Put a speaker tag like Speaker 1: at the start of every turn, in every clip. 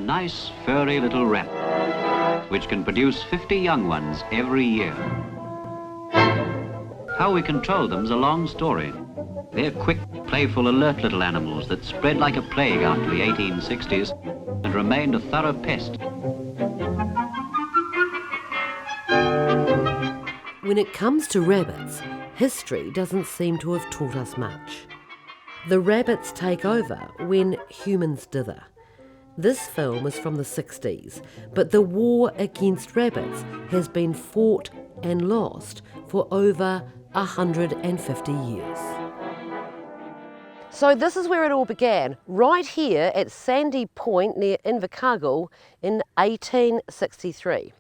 Speaker 1: a nice furry little rabbit, which can produce 50 young ones every year. How we control them's a long story. They're quick, playful, alert little animals that spread like a plague after the 1860s and remained a thorough pest.
Speaker 2: When it comes to rabbits, history doesn't seem to have taught us much. The rabbits take over when humans dither. This film is from the 60s, but the war against rabbits has been fought and lost for over 150 years. So this is where it all began, right here at Sandy Point near Invercargill in 1863.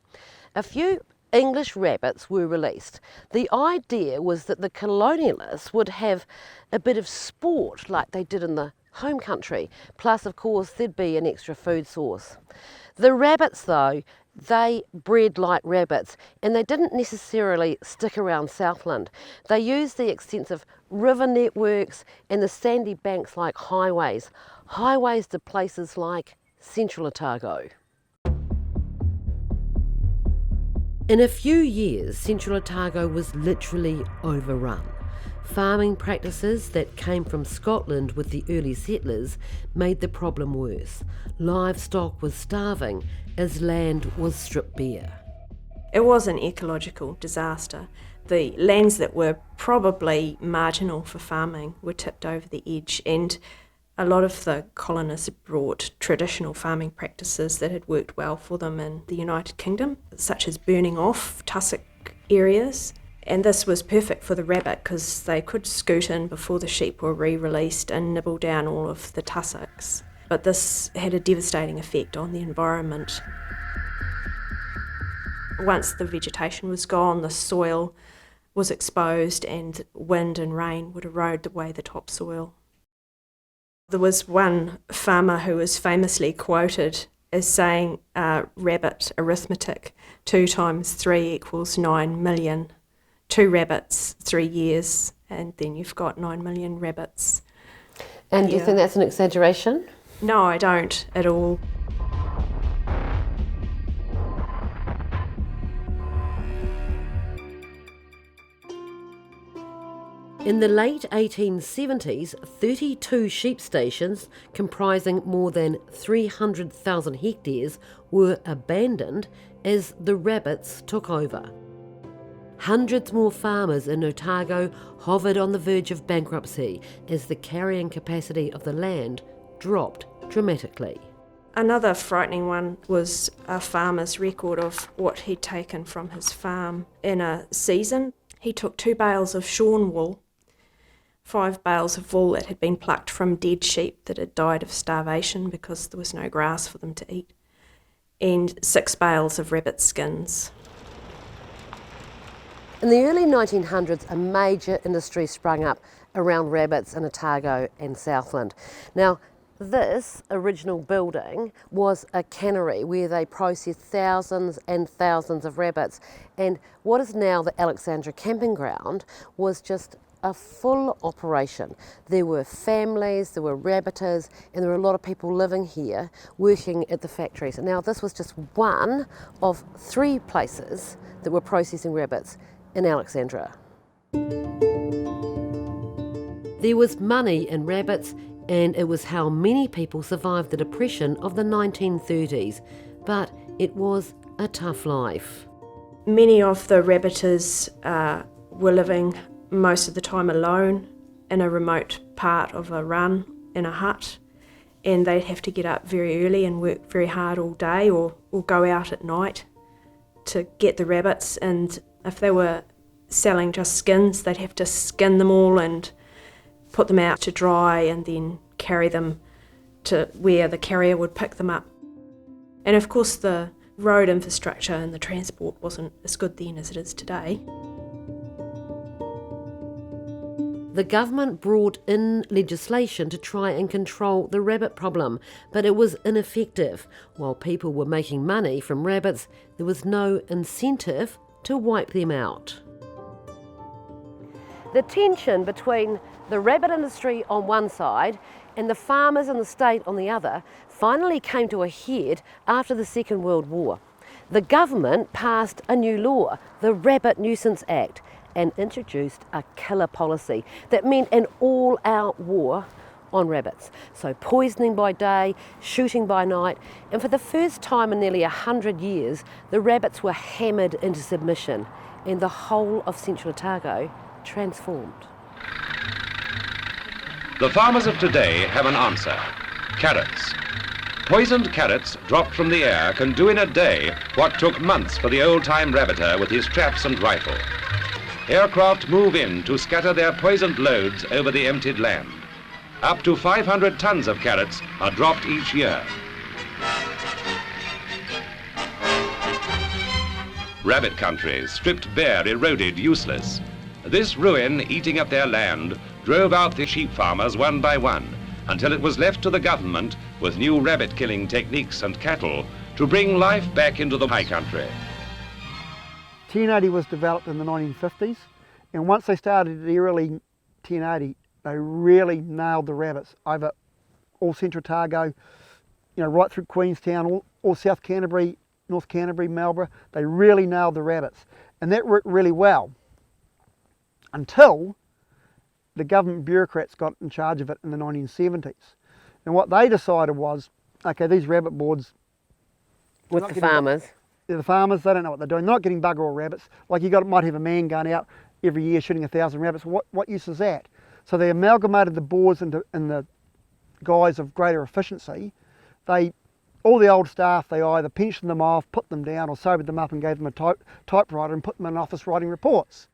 Speaker 2: A few English rabbits were released. The idea was that the colonialists would have a bit of sport like they did in the home country, plus of course there'd be an extra food source. The rabbits though, they bred like rabbits and they didn't necessarily stick around Southland. They used the extensive river networks and the sandy banks like highways to places like Central Otago. In a few years, Central Otago was literally overrun. Farming practices that came from Scotland with the early settlers made the problem worse. Livestock was starving as land was stripped bare.
Speaker 3: It was an ecological disaster. The lands that were probably marginal for farming were tipped over the edge, and a lot of the colonists brought traditional farming practices that had worked well for them in the United Kingdom, such as burning off tussock areas. And this was perfect for the rabbit because they could scoot in before the sheep were re-released and nibble down all of the tussocks. But this had a devastating effect on the environment. Once the vegetation was gone, the soil was exposed and wind and rain would erode away the topsoil. There was one farmer who was famously quoted as saying, rabbit arithmetic, 2 times 3 equals 9 million. 2 rabbits, 3 years, and then you've got 9 million rabbits.
Speaker 2: And do you think that's an exaggeration?
Speaker 3: No, I don't at all.
Speaker 2: In the late 1870s, 32 sheep stations comprising more than 300,000 hectares were abandoned as the rabbits took over. Hundreds more farmers in Otago hovered on the verge of bankruptcy as the carrying capacity of the land dropped dramatically.
Speaker 3: Another frightening one was a farmer's record of what he'd taken from his farm in a season. He took 2 bales of shorn wool, 5 bales of wool that had been plucked from dead sheep that had died of starvation because there was no grass for them to eat, and 6 bales of rabbit skins.
Speaker 2: In the early 1900s, a major industry sprung up around rabbits in Otago and Southland. Now, this original building was a cannery where they processed thousands and thousands of rabbits, and what is now the Alexandra camping ground was just a full operation. There were families, there were rabbiters, and there were a lot of people living here working at the factories. And now this was just one of 3 places that were processing rabbits in Alexandra. There was money in rabbits, and it was how many people survived the depression of the 1930s, but it was a tough life.
Speaker 3: Many of the rabbiters were living most of the time alone in a remote part of a run in a hut, and they'd have to get up very early and work very hard all day or go out at night to get the rabbits, and if they were selling just skins, they'd have to skin them all and put them out to dry and then carry them to where the carrier would pick them up. And of course the road infrastructure and the transport wasn't as good then as it is today.
Speaker 2: The government brought in legislation to try and control the rabbit problem, but it was ineffective. While people were making money from rabbits, there was no incentive to wipe them out. The tension between the rabbit industry on one side and the farmers and the state on the other finally came to a head after the Second World War. The government passed a new law, the Rabbit Nuisance Act, and introduced a killer policy that meant an all-out war on rabbits. So poisoning by day, shooting by night, and for the first time in nearly 100 years, the rabbits were hammered into submission, and the whole of Central Otago transformed.
Speaker 4: The farmers of today have an answer: carrots. Poisoned carrots dropped from the air can do in a day what took months for the old-time rabbiter with his traps and rifle. Aircraft move in to scatter their poisoned loads over the emptied land. Up to 500 tons of carrots are dropped each year. Rabbit country, stripped bare, eroded, useless. This ruin, eating up their land, drove out the sheep farmers one by one, until it was left to the government, with new rabbit-killing techniques and cattle, to bring life back into the high country.
Speaker 5: 1080 was developed in the 1950s, and once they started the early 1080, they really nailed the rabbits over all Central Otago, right through Queenstown, all South Canterbury, North Canterbury, Marlborough. They really nailed the rabbits, and that worked really well until the government bureaucrats got in charge of it in the 1970s. And what they decided was, okay, these rabbit boards...
Speaker 2: With the farmers?
Speaker 5: The farmers, they don't know what they're doing. They're not getting bugger all rabbits. Like might have a man going out every year shooting 1,000 rabbits. What use is that? So they amalgamated the boards in the guise of greater efficiency. All the old staff, they either pensioned them off, put them down, or sobered them up and gave them a typewriter and put them in an office writing reports.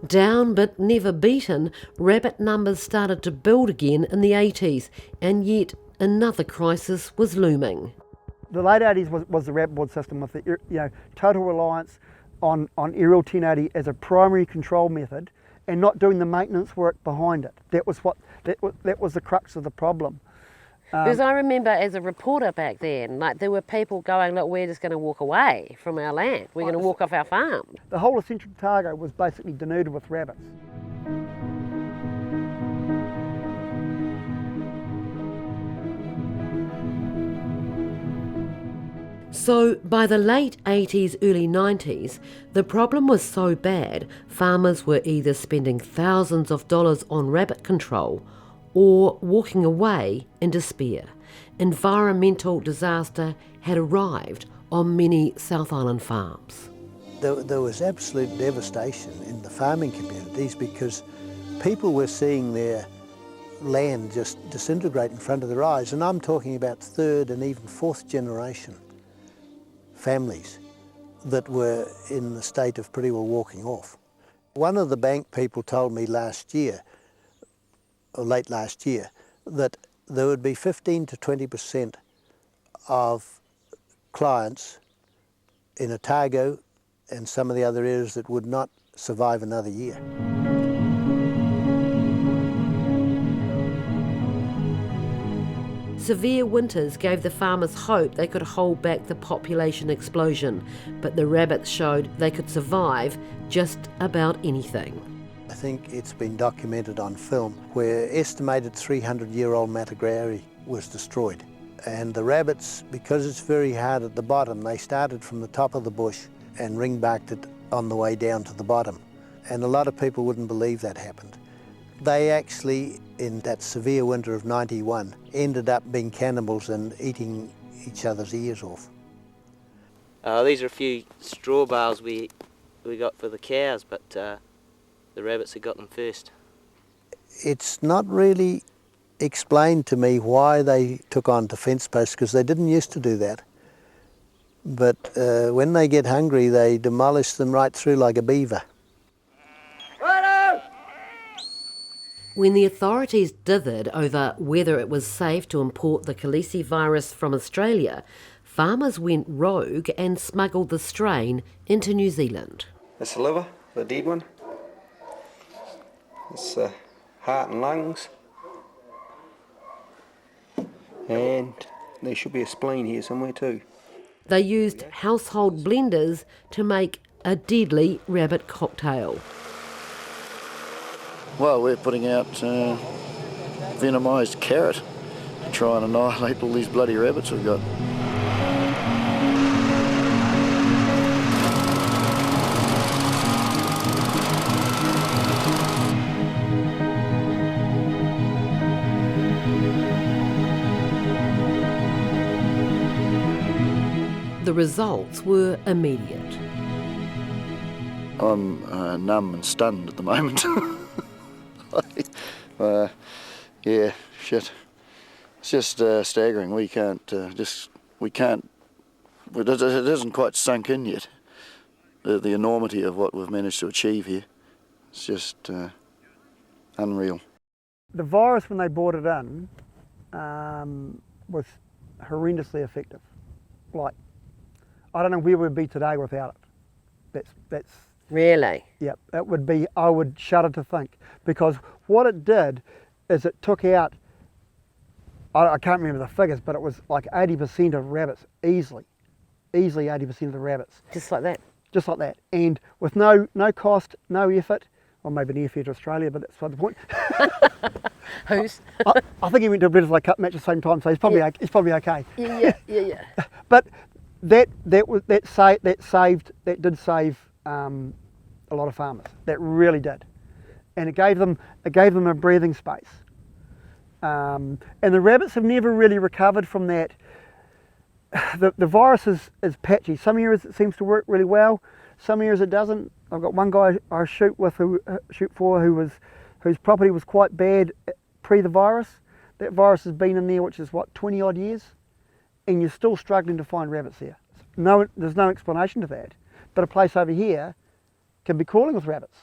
Speaker 2: Down but never beaten, rabbit numbers started to build again in the 80s, and yet another crisis was looming.
Speaker 5: The late 80s was the rabbit board system with the total reliance on aerial 1080 as a primary control method, and not doing the maintenance work behind it. That was the crux of the problem.
Speaker 2: Because I remember as a reporter back then, there were people going, look, we're just going to walk away from our land. We're going to walk off our farm.
Speaker 5: The whole of Central Otago was basically denuded with rabbits.
Speaker 2: So by the late 80s, early 90s, the problem was so bad, farmers were either spending thousands of dollars on rabbit control or walking away in despair. Environmental disaster had arrived on many South Island farms.
Speaker 6: There was absolute devastation in the farming communities because people were seeing their land just disintegrate in front of their eyes, and I'm talking about third and even fourth generation families that were in the state of pretty well walking off. One of the bank people told me last year, or late last year, that there would be 15 to 20% of clients in Otago and some of the other areas that would not survive another year.
Speaker 2: Severe winters gave the farmers hope they could hold back the population explosion, but the rabbits showed they could survive just about anything.
Speaker 6: I think it's been documented on film where estimated 300-year-old Matagrari was destroyed. And the rabbits, because it's very hard at the bottom, they started from the top of the bush and ringbarked it on the way down to the bottom. And a lot of people wouldn't believe that happened. They actually, in that severe winter of 91, ended up being cannibals and eating each other's ears off.
Speaker 7: These are a few straw bales we got for the cows, but the rabbits had got them first.
Speaker 6: It's not really explained to me why they took on to fence posts, because they didn't used to do that. But when they get hungry, they demolish them right through like a beaver.
Speaker 2: When the authorities dithered over whether it was safe to import the Bureaucracy virus from Australia, farmers went rogue and smuggled the strain into New Zealand.
Speaker 8: That's the liver, the dead one. It's the heart and lungs. And there should be a spleen here somewhere too.
Speaker 2: They used household blenders to make a deadly rabbit cocktail.
Speaker 9: Well, we're putting out venomised carrot to try and annihilate all these bloody rabbits we've got.
Speaker 2: The results were immediate.
Speaker 9: I'm numb and stunned at the moment. Yeah, shit. It's just staggering. We can't, it hasn't quite sunk in yet, the enormity of what we've managed to achieve here. It's just unreal.
Speaker 5: The virus, when they brought it in, was horrendously effective. Like, I don't know where we'd be today without it. That's
Speaker 2: Really?
Speaker 5: Yep, it would be, I would shudder to think, because what it did is it took out, I can't remember the figures, but it was like 80% of rabbits, easily 80% of the rabbits.
Speaker 2: Just like that?
Speaker 5: Just like that, and with no cost, no effort. Well, maybe an airfare to Australia, but that's not the point.
Speaker 2: Who's?
Speaker 5: I think he went to a British Cup match at the same time, so he's probably
Speaker 2: Yeah.
Speaker 5: he's probably okay.
Speaker 2: Yeah.
Speaker 5: But that did save a lot of farmers. That really did, and it gave them a breathing space. And the rabbits have never really recovered from that. The virus is patchy. Some years it seems to work really well, some years it doesn't. I've got one guy I shoot for whose property was quite bad pre the virus. That virus has been in there, which is what, 20 odd years, and you're still struggling to find rabbits there. No, there's no explanation to that. But a place over here can be crawling with rabbits,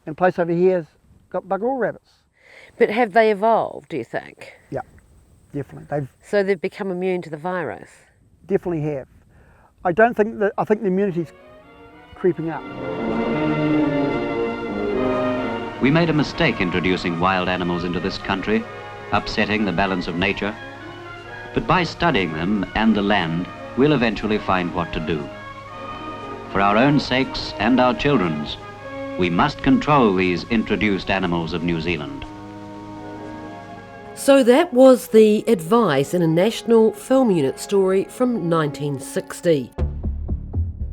Speaker 5: and a place over here's got bugger all rabbits.
Speaker 2: But have they evolved, do you think?
Speaker 5: Yeah, definitely.
Speaker 2: So they've become immune to the virus?
Speaker 5: Definitely have. I think the immunity's creeping up.
Speaker 1: We made a mistake introducing wild animals into this country, upsetting the balance of nature. But by studying them and the land, we'll eventually find what to do. For our own sakes and our children's, we must control these introduced animals of New Zealand.
Speaker 2: So that was the advice in a National Film Unit story from 1960.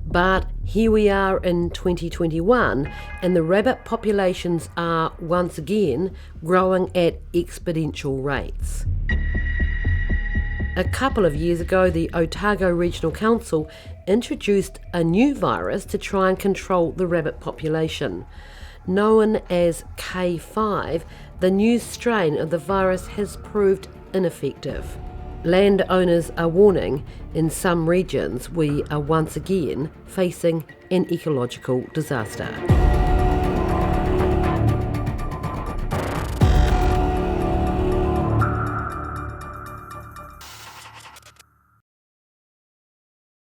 Speaker 2: But here we are in 2021, and the rabbit populations are once again growing at exponential rates. A couple of years ago, the Otago Regional Council introduced a new virus to try and control the rabbit population. Known as K5, the new strain of the virus has proved ineffective. Landowners are warning, in some regions we are once again facing an ecological disaster.